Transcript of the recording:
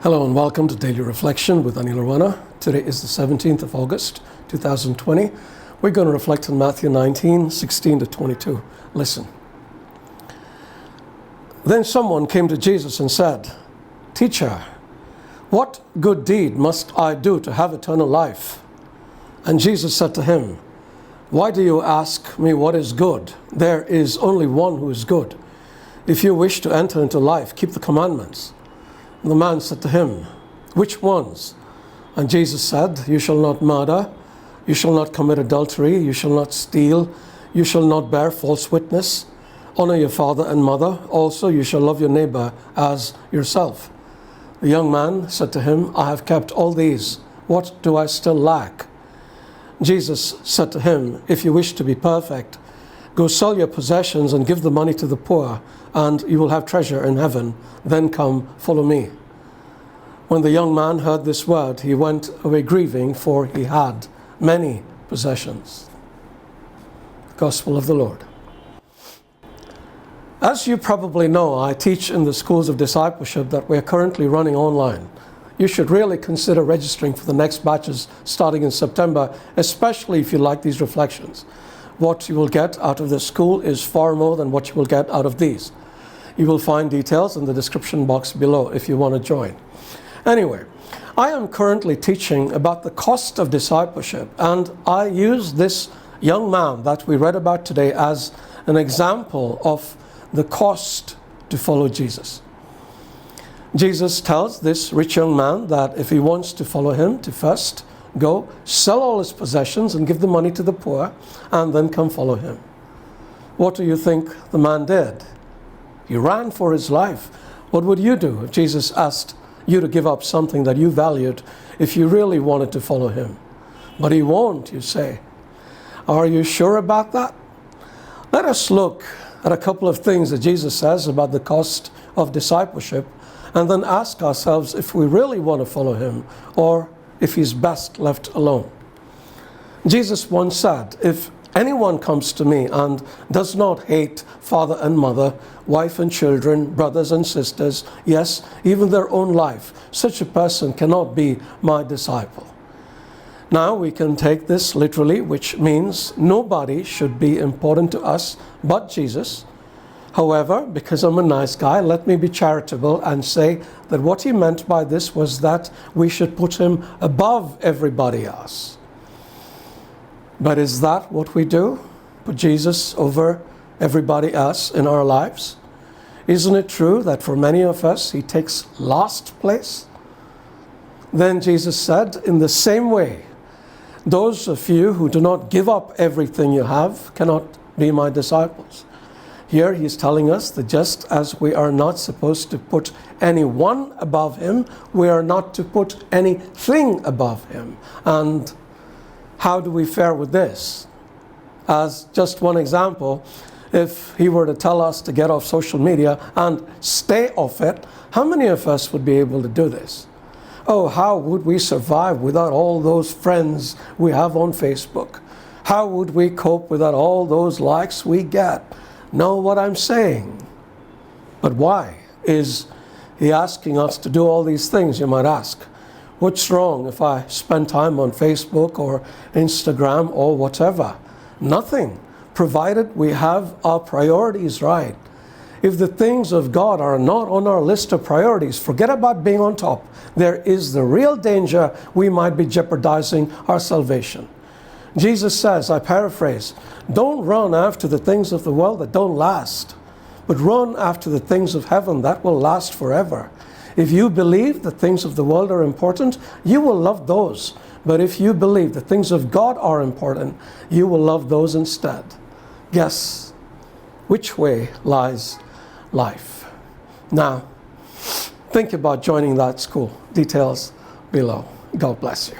Hello and welcome to Daily Reflection with Aneel Aranha. Today is the 17th of August, 2020. We're going to reflect on Matthew 19, 16 to 22. Listen. Then someone came to Jesus and said, "Teacher, what good deed must I do to have eternal life?" And Jesus said to him, "Why do you ask me what is good? There is only one who is good. If you wish to enter into life, keep the commandments." And the man said to him, "Which ones?" And Jesus said, "You shall not murder, you shall not commit adultery, you shall not steal, you shall not bear false witness, honor your father and mother, also you shall love your neighbor as yourself." The young man said to him, "I have kept all these. What do I still lack?" Jesus said to him, "If you wish to be perfect, go sell your possessions and give the money to the poor, and you will have treasure in heaven. Then come, follow me." When the young man heard this word, he went away grieving, for he had many possessions. Gospel of the Lord. As you probably know, I teach in the schools of discipleship that we're currently running online. You should really consider registering for the next batches starting in September, especially if you like these reflections. What you will get out of this school is far more than what you will get out of these. You will find details in the description box below if you want to join. Anyway, I am currently teaching about the cost of discipleship, and I use this young man that we read about today as an example of the cost to follow Jesus. Jesus tells this rich young man that if he wants to follow him, to first go sell all his possessions and give the money to the poor, and then come follow him. What do you think the man did? He ran for his life. What would you do if Jesus asked you to give up something that you valued if you really wanted to follow him? But he won't, you say. Are you sure about that? Let us look at a couple of things that Jesus says about the cost of discipleship, and then ask ourselves if we really want to follow him, or if he's best left alone. Jesus once said, "If anyone comes to me and does not hate father and mother, wife and children, brothers and sisters, yes, even their own life, such a person cannot be my disciple." Now we can take this literally, which means nobody should be important to us but Jesus. However, because I'm a nice guy, let me be charitable and say that what he meant by this was that we should put him above everybody else. But is that what we do? Put Jesus over everybody else in our lives? Isn't it true that for many of us, he takes last place? Then Jesus said, in the same way, those of you who do not give up everything you have cannot be my disciples. Here he's telling us that just as we are not supposed to put anyone above him, we are not to put anything above him. And how do we fare with this? As just one example, if he were to tell us to get off social media and stay off it, how many of us would be able to do this? Oh, how would we survive without all those friends we have on Facebook? How would we cope without all those likes we get? Know what I'm saying? But why is he asking us to do all these things, you might ask? What's wrong if I spend time on Facebook or Instagram or whatever? Nothing, provided we have our priorities right. If the things of God are not on our list of priorities, forget about being on top. There is the real danger we might be jeopardizing our salvation. Jesus says, I paraphrase, don't run after the things of the world that don't last, but run after the things of heaven that will last forever. If you believe that things of the world are important, you will love those. But if you believe that things of God are important, you will love those instead. Guess which way lies life? Now, think about joining that school. Details below. God bless you.